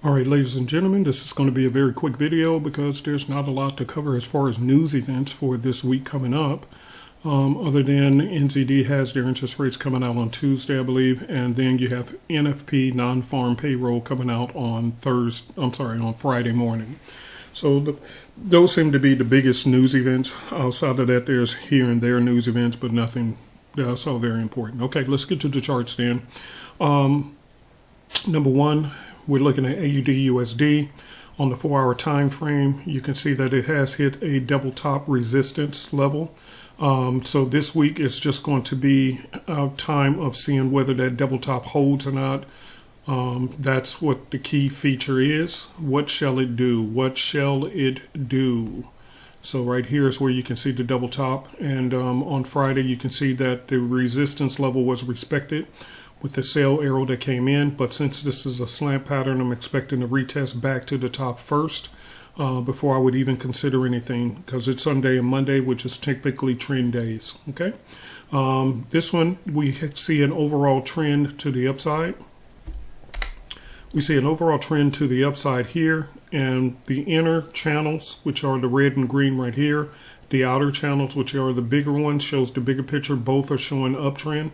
All right, ladies and gentlemen, this is going to be a very quick video because there's not a lot to cover as far as news events for this week coming up. Other than NZD has their interest rates coming out on Tuesday, I believe, and then you have NFP non-farm payroll coming out on on Friday morning. So those seem to be the biggest news events. Outside of that, there's here and there news events, but nothing that's all very important. Okay, let's get to the charts then. Number one, we're looking at AUD USD on the 4-hour time frame. You can see that it has hit a double top resistance level. So this week it's just going to be a time of seeing whether that double top holds or not. That's what the key feature is. What shall it do? What shall it do? So right here is where you can see the double top, and on Friday you can see that the resistance level was respected with the sell arrow that came in, but since this is a slant pattern, I'm expecting to retest back to the top first before I would even consider anything, because it's Sunday and Monday, which is typically trend days. Okay, this one we see an overall trend to the upside. We see an overall trend to the upside here, and the inner channels, which are the red and green right here, the outer channels, which are the bigger ones, shows the bigger picture. Both are showing uptrend.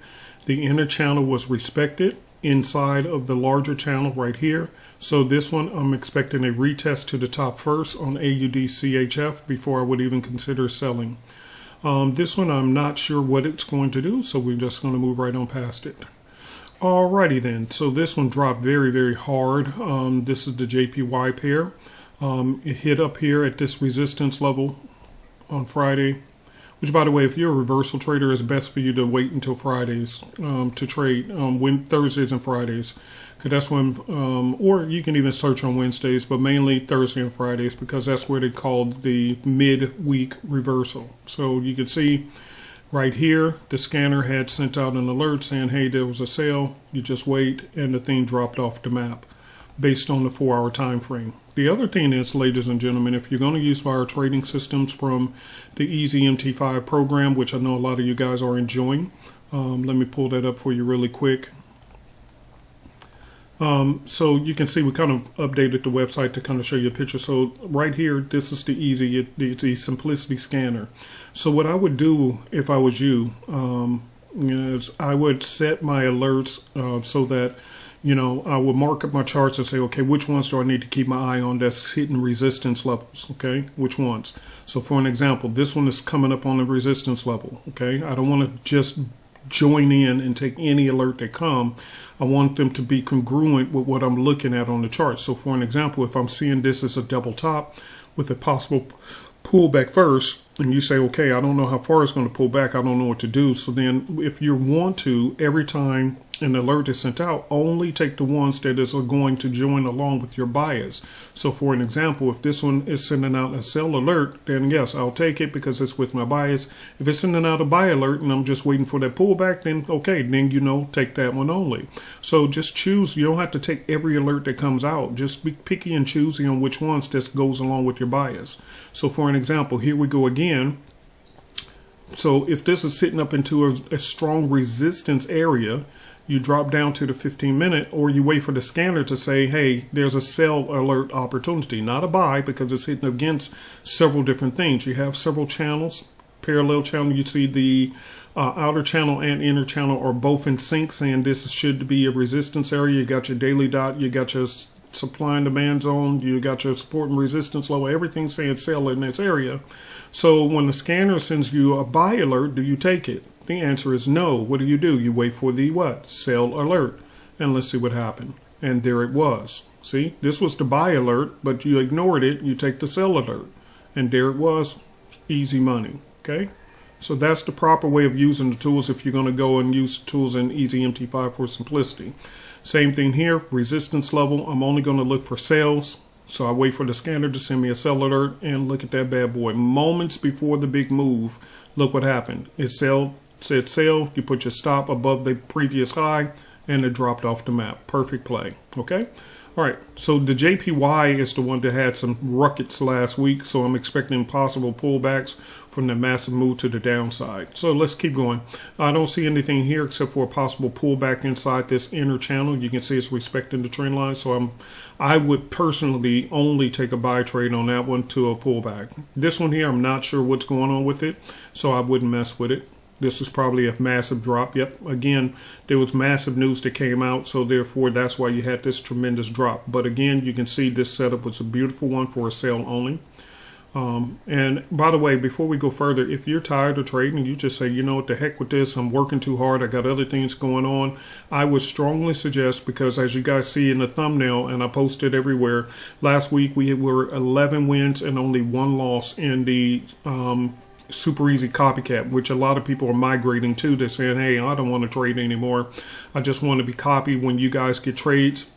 The inner channel was respected inside of the larger channel right here. So this one, I'm expecting a retest to the top first on AUD CHF before I would even consider selling. This one, I'm not sure what it's going to do, so we're just going to move right on past it. Alrighty then, so this one dropped very, very hard. This is the JPY pair. It hit up here at this resistance level on Friday, which, by the way, if you're a reversal trader, it's best for you to wait until Fridays to trade, Thursdays and Fridays, because that's when, or you can even search on Wednesdays, but mainly Thursday and Fridays, because that's where they called the mid-week reversal. So you can see right here, the scanner had sent out an alert saying, hey, there was a sale. You just wait, and the thing dropped off the map based on the 4-hour time frame. The other thing is, ladies and gentlemen, if you're going to use our trading systems from the Easy MT5 program, which I know a lot of you guys are enjoying, let me pull that up for you really quick. So you can see we kind of updated the website to kind of show you a picture. So right here, this is the Easy, the Simplicity scanner. So what I would do if I was you, is I would set my alerts so that, you know, I would mark up my charts and say, okay, which ones do I need to keep my eye on that's hitting resistance levels, okay? Which ones? So for an example, this one is coming up on the resistance level, okay? I don't want to just join in and take any alert that come. I want them to be congruent with what I'm looking at on the chart. So for an example, if I'm seeing this as a double top with a possible pullback first, and you say, okay, I don't know how far it's going to pull back, I don't know what to do. So then if you want to, every time an alert is sent out, only take the ones that are going to join along with your bias. So for an example, if this one is sending out a sell alert, then yes, I'll take it because it's with my bias. If it's sending out a buy alert and I'm just waiting for that pullback, then okay, then, you know, take that one only. So just choose. You don't have to take every alert that comes out. Just be picky and choosy on which ones this goes along with your bias. So for an example, here we go again. So if this is sitting up into a strong resistance area, you drop down to the 15-minute, or you wait for the scanner to say, hey, there's a sell alert opportunity, not a buy, because it's hitting against several different things. You have several channels, parallel channel. You see the outer channel and inner channel are both in sync, saying this should be a resistance area. You got your daily dot, you got your supply and demand zone, you got your support and resistance level, everything saying sell in this area. So when the scanner sends you a buy alert, do you take it? The answer is no. What do? You wait for the what? Sell alert. And let's see what happened. And there it was. See, this was the buy alert, but you ignored it. You take the sell alert. And there it was. Easy money. Okay? So that's the proper way of using the tools if you're going to go and use tools in Easy MT5 for simplicity. Same thing here. Resistance level. I'm only going to look for sales. So I wait for the scanner to send me a sell alert, and look at that bad boy. Moments before the big move, look what happened. It said sell, you put your stop above the previous high, and it dropped off the map. Perfect play. Okay. All right, so the JPY is the one that had some ruckus last week, so I'm expecting possible pullbacks from the massive move to the downside. So let's keep going. I don't see anything here except for a possible pullback inside this inner channel. You can see it's respecting the trend line, so I would personally only take a buy trade on that one to a pullback. This one here, I'm not sure what's going on with it, so I wouldn't mess with it. This is probably a massive drop. Yep, again, there was massive news that came out, so therefore that's why you had this tremendous drop. But again, you can see this setup was a beautiful one for a sale only. And by the way, before we go further, if you're tired of trading, you just say, you know what, the heck with this, I'm working too hard, I got other things going on, I would strongly suggest, because as you guys see in the thumbnail, and I posted everywhere, last week we were 11 wins and only 1 loss in the super easy copycat, which a lot of people are migrating to. They're saying, hey, I don't want to trade anymore, I just want to be copied. When you guys get trades,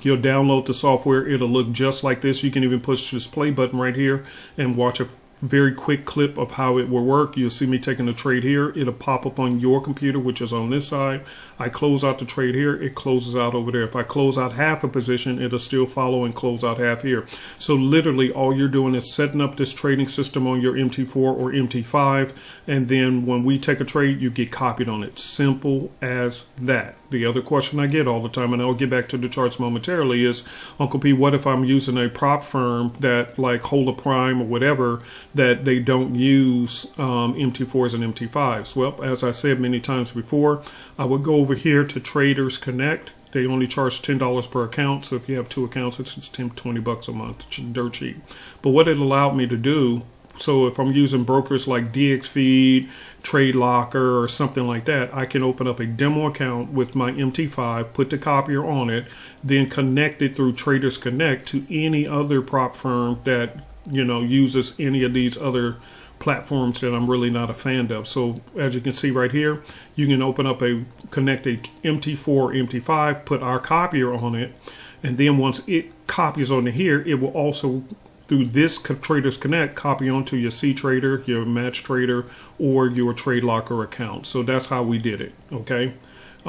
you'll download the software, it'll look just like this. You can even push this play button right here and watch a very quick clip of how it will work. You'll see me taking a trade here. It'll pop up on your computer, which is on this side. I close out the trade here, it closes out over there. If I close out half a position, it'll still follow and close out half here. So literally all you're doing is setting up this trading system on your MT4 or MT5, and then when we take a trade, you get copied on it. Simple as that. The other question I get all the time, and I'll get back to the charts momentarily, is, Uncle P, what if I'm using a prop firm that like Hold a Prime or whatever, that they don't use MT4s and MT5s? Well, as I said many times before, I would go over here to Traders Connect. They only charge $10 per account, so if you have 2 accounts, it's $10-20 a month. It's dirt cheap. But what it allowed me to do, so if I'm using brokers like DXFeed, Trade Locker, or something like that, I can open up a demo account with my MT5, put the copier on it, then connect it through Traders Connect to any other prop firm that, you know, uses any of these other platforms that I'm really not a fan of. So as you can see right here, you can open up connect a MT4 or MT5, put our copier on it, and then once it copies onto here, it will also, through this Traders Connect, copy onto your C-Trader, your Match Trader, or your Trade Locker account. So that's how we did it, okay?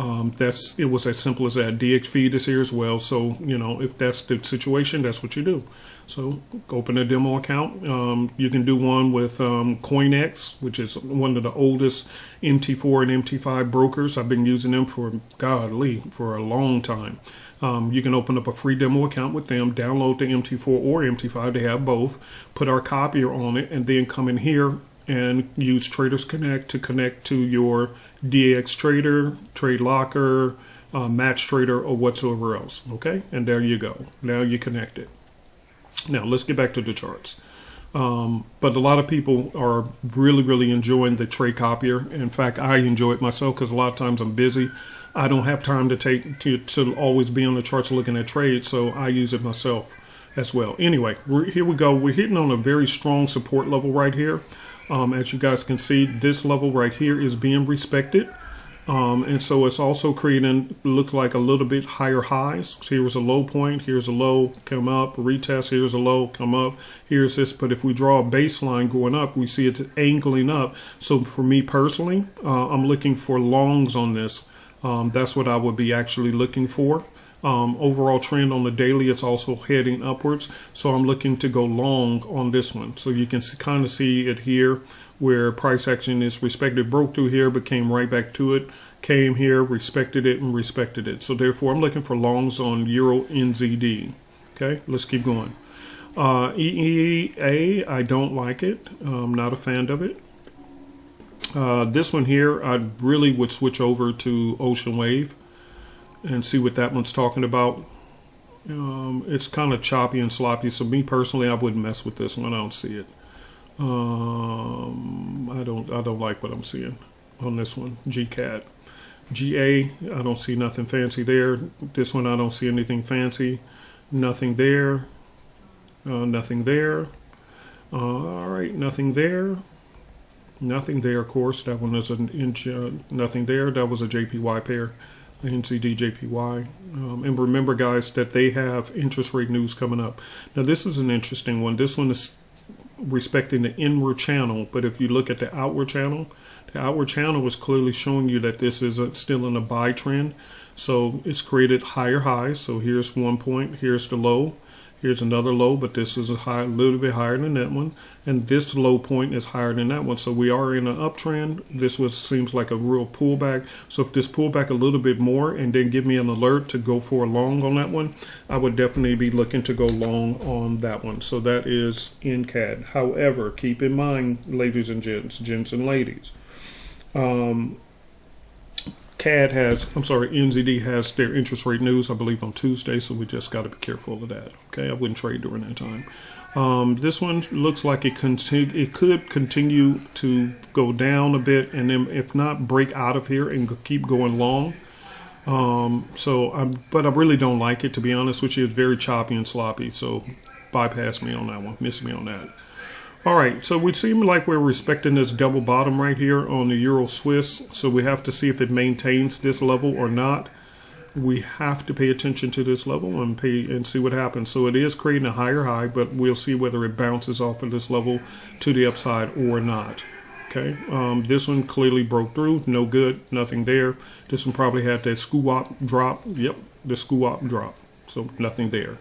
It was as simple as that. DXFeed is here as well, so you know, if that's the situation, that's what you do. So open a demo account. You can do one with CoinX, which is one of the oldest MT4 and MT5 brokers. I've been using them for a long time. You can open up a free demo account with them, download the MT4 or MT5, they have both, put our copier on it, and then come in here and use Traders Connect to connect to your DX Trader, Trade Locker, Match Trader, or whatsoever else. Okay, and there you go. Now you connect it. Now let's get back to the charts. But a lot of people are really enjoying the trade copier. In fact, I enjoy it myself because a lot of times I'm busy. I don't have time to always be on the charts looking at trades, so I use it myself as well. Anyway, here we go. We're hitting on a very strong support level right here. As you guys can see, this level right here is being respected. And so it's also creating, looks like a little bit higher highs. So here's a low point, here's a low, come up, retest, here's a low, come up, here's this. But if we draw a baseline going up, we see it's angling up. So for me personally, I'm looking for longs on this. That's what I would be actually looking for. Overall trend on the daily, it's also heading upwards, so I'm looking to go long on this one. So you can kind of see it here where price action is respected, broke through here but came right back to it, came here, respected it, and respected it. So therefore I'm looking for longs on Euro NZD. Okay, let's keep going. EEA, I don't like it. I'm not a fan of it. This one here, I really would switch over to Ocean Wave and see what that one's talking about. It's kind of choppy and sloppy, so me personally, I wouldn't mess with this one. I don't see it. I don't like what I'm seeing on this one. GCAT, GA, I don't see nothing fancy there. This one, I don't see anything fancy. Nothing there. Nothing there. All right, nothing there. Nothing there. Of course, that one is an inch. Nothing there. That was a JPY pair. NCD JPY. And remember, guys, that they have interest rate news coming up. Now, this is an interesting one. This one is respecting the inward channel. But if you look at the outward channel is clearly showing you that this is still in a buy trend. So it's created higher highs. So here's one point, here's the low. Here's another low, but this is a little bit higher than that one. And this low point is higher than that one. So we are in an uptrend. This seems like a real pullback. So if this pull back a little bit more and then give me an alert to go for a long on that one, I would definitely be looking to go long on that one. So that is in CAD. However, keep in mind, ladies and gents and ladies, NZD has their interest rate news, I believe, on Tuesday, so we just got to be careful of that. Okay, I wouldn't trade during that time. This one looks like it could continue to go down a bit, and then if not, break out of here and keep going long. But I really don't like it, to be honest with you. It's very choppy and sloppy, so bypass me on that one, miss me on that. All right, so we seem like we're respecting this double bottom right here on the Euro Swiss. So we have to see if it maintains this level or not. We have to pay attention to this level and see what happens. So it is creating a higher high, but we'll see whether it bounces off of this level to the upside or not. Okay, this one clearly broke through, no good, nothing there. This one probably had that squat drop. Yep, the squat drop. So nothing there.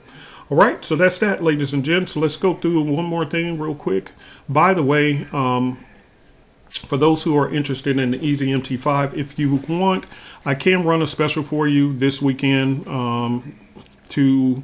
All right, so that's that, ladies and gents. Let's go through one more thing real quick. By the way, for those who are interested in the Easy MT5, if you want, I can run a special for you this weekend to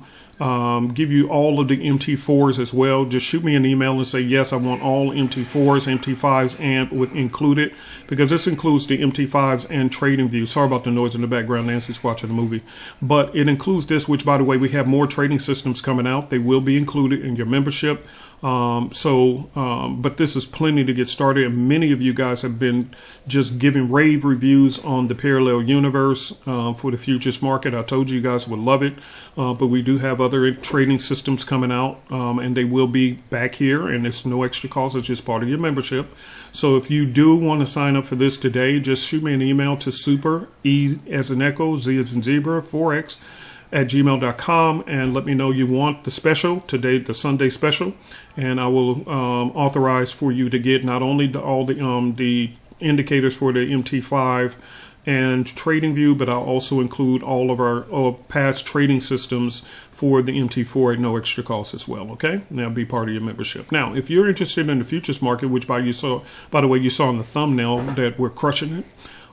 give you all of the MT4s as well. Just shoot me an email and say, yes, I want all MT4s, MT5s, and with included, because this includes the MT5s and TradingView. Sorry about the noise in the background. Nancy's watching the movie. But it includes this, which, by the way, we have more trading systems coming out. They will be included in your membership. But this is plenty to get started. And many of you guys have been just giving rave reviews on the parallel universe for the futures market. I told you guys would love it. But we do have other trading systems coming out, and they will be back here, and it's no extra cost. It's just part of your membership. So if you do want to sign up for this today, just shoot me an email to super, E as in echo, Z as in zebra, FOREX @gmail.com, and let me know you want the special today, the Sunday special, and I will authorize for you to get not only all the indicators for the MT5 and TradingView, but I'll also include all of our past trading systems for the MT4 at no extra cost as well. Okay, and that'll be part of your membership. Now, if you're interested in the futures market, which by the way, you saw in the thumbnail that we're crushing it.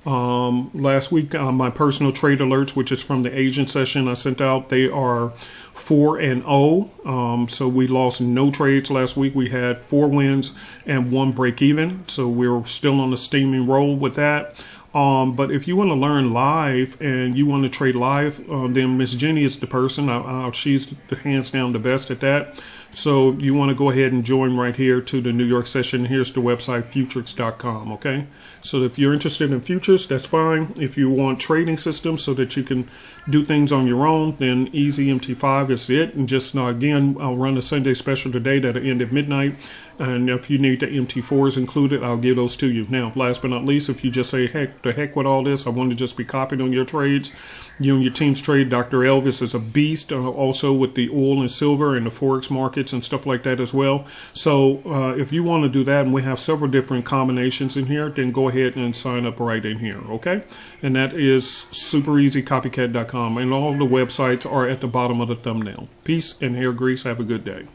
Last week, my personal trade alerts, which is from the Asian session I sent out, they are 4-0. So we lost no trades last week. We had 4 wins and 1 break even. So we're still on a steaming roll with that. But if you want to learn live and you want to trade live, then Miss Jenny is the person. She's hands down the best at that. So you want to go ahead and join right here to the New York session. Here's the website, futurix.com. Okay. So if you're interested in futures, that's fine. If you want trading systems so that you can do things on your own, then Easy MT5 is it. And just again, I'll run a Sunday special today that'll end at midnight. And if you need the MT4s included, I'll give those to you. Now, last but not least, if you just say, heck, the heck with all this, I want to just be copied on your trades, you and your team's trade. Dr. Elvis is a beast, also with the oil and silver and the Forex markets and stuff like that as well. So if you want to do that, and we have several different combinations in here, then go ahead and sign up right in here, okay? And that is super easy, copycat.com. And all the websites are at the bottom of the thumbnail. Peace and hair grease. Have a good day.